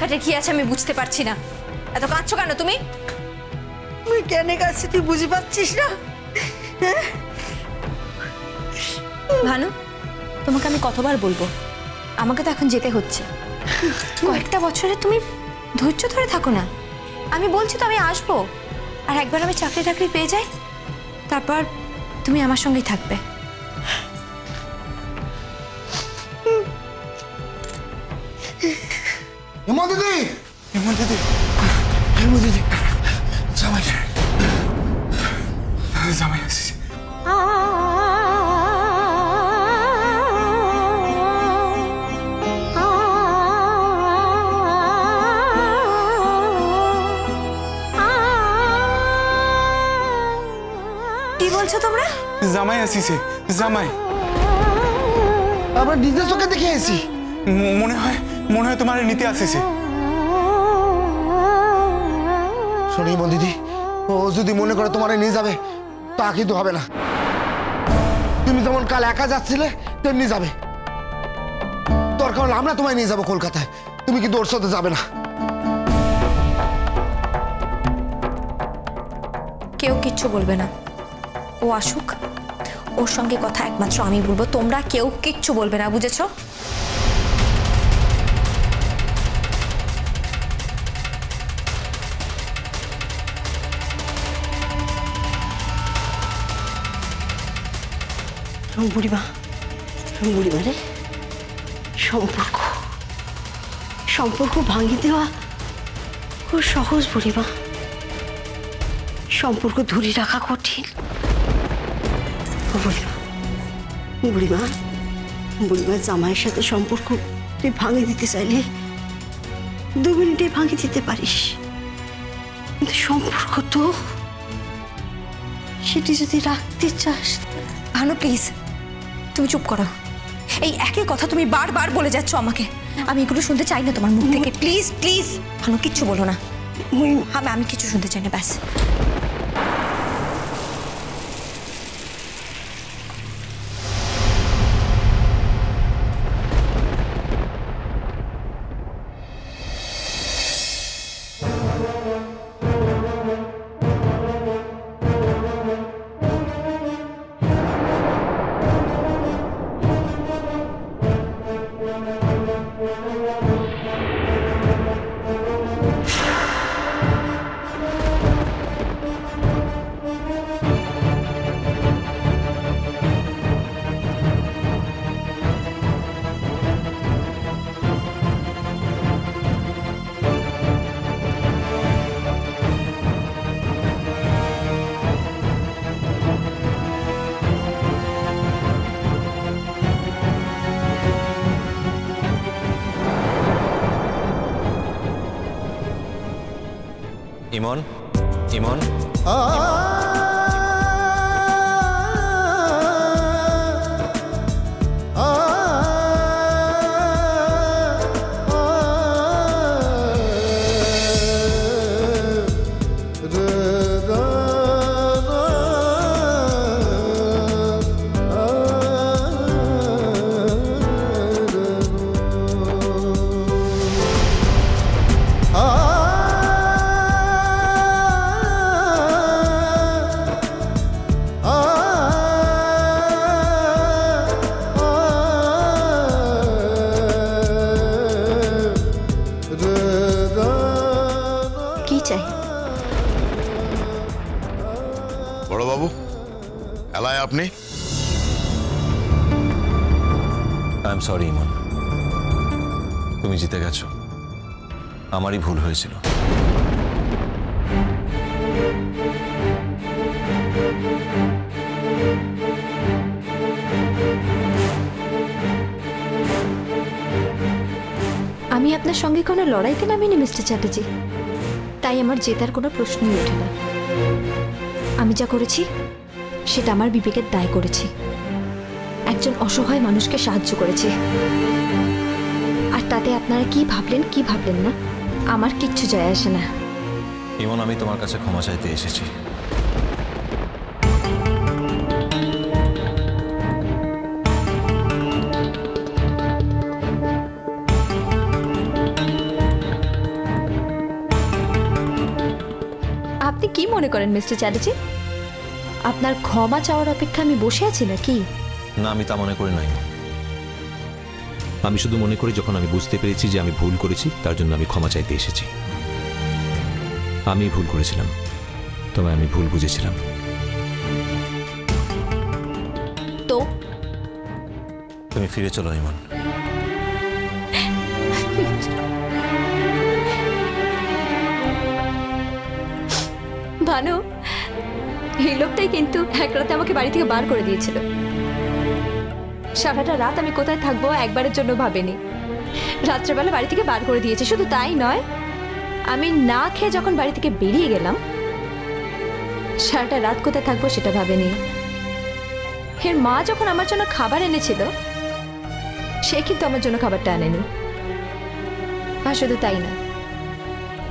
মাথাটা কি আছে আমি বুঝতে পারছি না। এত কাঁদছো কেন তুমি? তুই কেন কাছে তুই বুঝতে পারছিস না? ভানু, তোমাকে আমি কতবার বলবো, আমাকে তো এখন যেতে হচ্ছে। কয়েকটা বছরে তুমি ধৈর্য ধরে থাকো না। আমি বলছি তো আমি আসবো, আর একবার আমি চাকরি টাকরি পেয়ে যাই, তারপর তুমি আমার সঙ্গেই থাকবে। হেমা দিদি, হেমা দিদি, হেমা দিদি, জামাই জামাই আসছে। কি বলছো তোমরা? জামাই আসিছে, জামাই। আমরা নিজের চোখে দেখে এসেছি। মনে হয় তোমার নিতে আসিছে। শোনি হেমা দিদি, ও যদি মনে করে তোমার নিয়ে যাবে তা কিন্তু হবে না। তুমি যেমন কাল একা যাচ্ছিলে তেমনি যাবে। দরকার হলে আমরা তোমায় নিয়ে যাবো কলকাতায়, তুমি কিন্তু ওর সাথে যাবে না। কেউ কিচ্ছু বলবে না, ও আসুক, ওর সঙ্গে কথা একমাত্র আমি বলবো, তোমরা কেউ কিচ্ছু বলবে না, বুঝেছো? বুড়িমা, বুড়িমা রে, সম্পর্ক ভাঙিয়ে দেওয়া খুব সহজ বুড়িমা, সম্পর্ক ধরে রাখা কঠিন। বুড়িমা, বুড়িমা জামাইয়ের সাথে সম্পর্ক তুই ভাঙিয়ে দিতে চাইলে 2 মিনিটে ভাঙিয়ে দিতে পারিস, কিন্তু সম্পর্ক তো সেটি যদি রাখতে চাস। ভানু প্লিজ, তুমি চুপ করো। এই একই কথা তুমি বারবার বলে যাচ্ছ আমাকে, আমি এগুলো শুনতে চাই না তোমার মুখ থেকে। প্লিজ প্লিজ ভানু, কিচ্ছু বলো না। আমি কিছু শুনতে চাই না, ব্যাস। ইমন, ইমন, কি চাই? বড় বাবু, এলায় আপনি? আই এম সরি ইমন, তুমি জিতে গেছো, আমারই ভুল হয়েছিল। আমি আপনার সঙ্গে কোনো লড়াইতে নামিনি মিস্টার চ্যাটার্জি, তাই আমার জেতার কোনো প্রশ্নই ওঠে না। আমি যা করেছি সেটা আমার বিবেকের দায় করেছি, একজন অসহায় মানুষকে সাহায্য করেছি। আর তাতে আপনারা কি ভাবলেন না আমার কিচ্ছু যায় আসে না। ইমন, আমি তোমার কাছে ক্ষমা চাইতে এসেছি। আপনি কি মনে করেন মিস্টার চ্যাটার্জি? আপনার ক্ষমা চাওয়ার অপেক্ষা আমি বসে আছি নাকি? না, আমি তা মনে করি নাই। আমি শুধু মনে করি যখন আমি বুঝতে পেরেছি যে আমি ভুল করেছি, তার জন্য আমি ক্ষমা চাইতে এসেছি। আমি ভুল করেছিলাম, তবে আমি ভুল বুঝেছিলাম। তো তুমি ফিরে চলো ইমন। ভানু, এই লোকটাই কিন্তু এক রাতে আমাকে বাড়ি থেকে বার করে দিয়েছিল। সারাটা রাত আমি কোথায় থাকবো একবারের জন্য ভাবেনি। রাত্রেবেলা বাড়ি থেকে বার করে দিয়েছে। শুধু তাই নয়, আমি না খেয়ে যখন বাড়ি থেকে বেরিয়ে গেলাম, সারাটা রাত কোথায় থাকবো সেটা ভাবেনি। এর মা যখন আমার জন্য খাবার এনেছিল, সে কিন্তু আমার জন্য খাবারটা আনেনি। আর শুধু তাই না,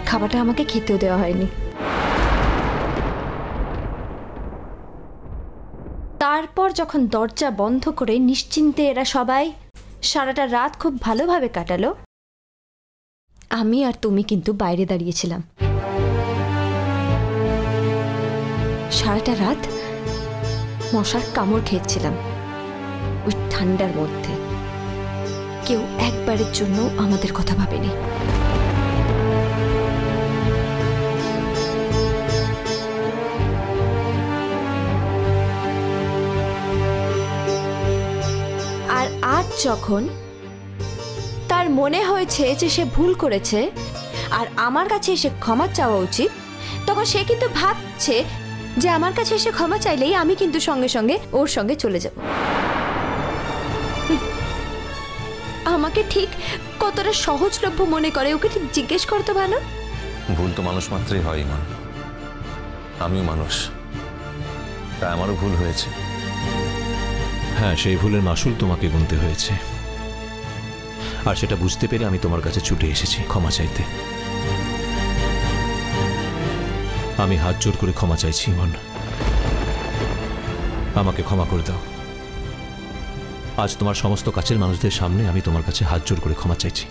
খাবারটা আমাকে খেতেও দেওয়া হয়নি। তারপর যখন দরজা বন্ধ করে নিশ্চিন্তে এরা সবাই সারাটা রাত খুব ভালোভাবে কাটালো, আমি আর তুমি কিন্তু বাইরে দাঁড়িয়েছিলাম। সারাটা রাত মশার কামড় খেয়েছিলাম ওই ঠান্ডার মধ্যে। কেউ একবারের জন্য আমাদের কথা ভাবেনি। আর আজ যখন তার মনে হয়েছে যে সে ভুল করেছে আর আমার কাছে এসে ক্ষমা চাওয়া উচিত, তখন সে কিন্তু ভাবছে যে আমার কাছে এসে ক্ষমা চাইলেই আমি কিন্তু সঙ্গে সঙ্গে ওর সঙ্গে চলে যাব। আমাকে ঠিক কতটা সহজলভ্য মনে করে, ওকে ঠিক জিজ্ঞেস করতে ভালো। ভুল তো মানুষ মাত্রই হয় ইমন। আমিও মানুষ, তাই আমারও ভুল হয়েছে। হ্যাঁ, সেই ভুলের মাসুল তোমাকে গুনতে হয়েছে, আর সেটা বুঝতে পেরে আমি তোমার কাছে ছুটে এসেছি ক্ষমা চাইতে। আমি হাত জোর করে ক্ষমা চাইছি ইমন, আমাকে ক্ষমা করে দাও। আজ তোমার সমস্ত কাছের মানুষদের সামনে আমি তোমার কাছে হাত জোর করে ক্ষমা চাইছি।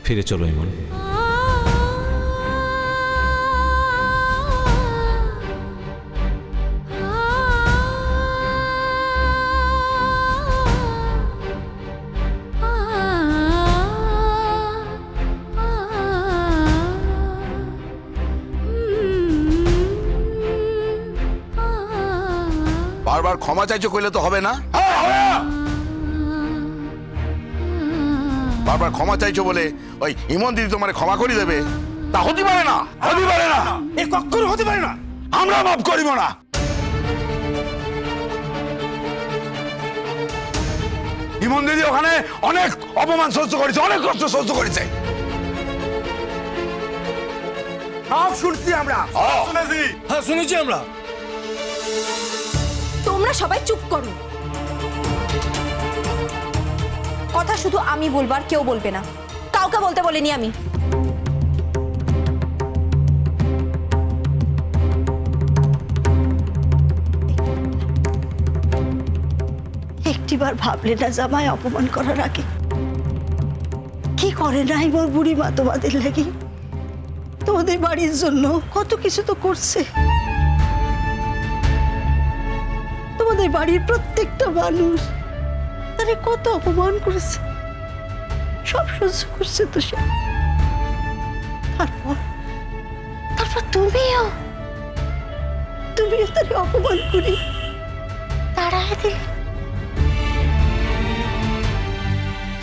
ফিরে চলো ইমন। বারবার ক্ষমা চাইছো কইলে তো হবে না। বারবার ক্ষমা চাইছো বলে ওই ইমন দিদি তোমার ক্ষমা করে দেবে তা হতে পারে না, হতে পারে না, এ কখনো হতে পারে না। আমরা মাফ করিব না। ইমন দিদি ওখানে অনেক অপমান সহ্য করেছে, অনেক কষ্ট সহ্য করেছে। সব শুনছি আমরা, শুনেছি। হ্যাঁ শুনেছি আমরা। তোমরা সবাই চুপ করো। কথা শুধু আমি বলবো আর কেউ বলবে না। কাউকে বলতে বলিনি আমি। একটিবার ভাবলে না জামাই অপমান করার আগে কি করে নাই মোর বুড়িমা তোমাদের লাগি? তোমাদের বাড়ির জন্য কত কিছু তো করছে। তোমাদের বাড়ির প্রত্যেকটা মানুষ তারে কত অপমান করেছে, সব সহ্য করছে তো সে। তারপর তুমিও তারে অপমান করি দাঁড়ায় দিলে।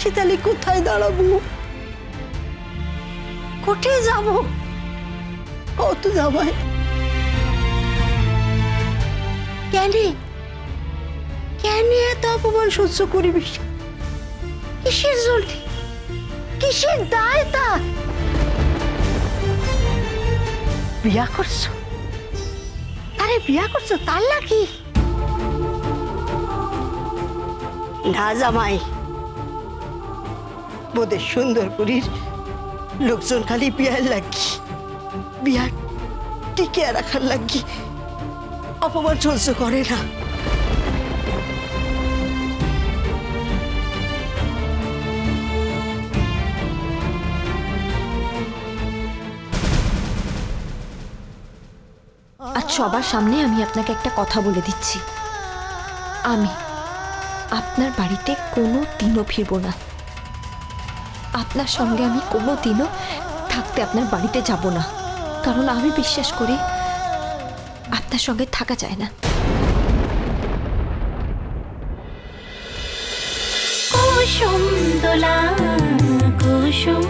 সে তাহলে কোথায় দাঁড়াবো, কোথায় যাবো? কত জামাই কেন এত অপমান সহ্য করিবি? কিসের জন্য, কিসের দায় তা? বিয়া করছো, আরে বিয়া করছো তার লাগি না জামাই? বোধের সুন্দরপুরীর লোকজন খালি বিয়ার লাগি, বিয়ার টিকে রাখার লাগি অপমান সহ্য করে না। সবার সামনে আমি আপনাকে একটা কথা বলে দিচ্ছি, আমি আপনার বাড়িতে কোনো দিনও ফিরব না। আপনার সঙ্গে আমি কোনো দিনও থাকতে আপনার বাড়িতে যাব না, কারণ আমি বিশ্বাস করি আপনার সঙ্গে থাকা যায় না। কুসুম দোলা কুসুম